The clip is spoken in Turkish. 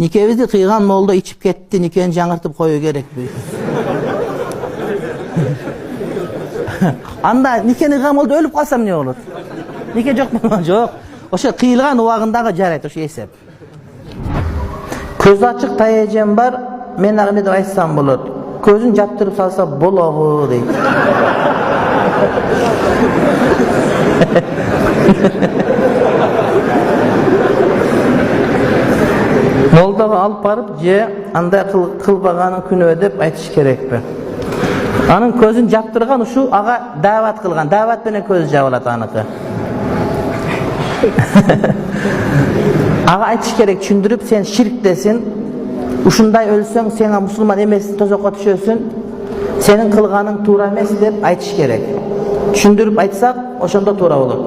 Nikebizdi kıygan molda içip ketdi, nikeni жаңыртып koyu gerek bu. Anda nikeni kıygan molda ölüp kalsam ne olur? Nike yok mu? Yok. Oşa kıyılgan uağındağı jarayt, oşa esep. Köz açık tayejem var, men ağne de aytsam bolor. Közün japtırıp salsa bolağı deydi. Moldaga alıp barıp je anda kılbaganın günü ödep aytış kerekpi. Anın közün japtırgan uşu aga davat kılgan. Davat menen köz jabalat anıkı. Aga aytış gerek, düşündürüp sen şirk desin. Uşunday ölsöň sena musulman emes tozokka düşösün. Senin kılganın tuura emes dep aytış gerek. Düşündürüp aytsak oşonda tuura bolur.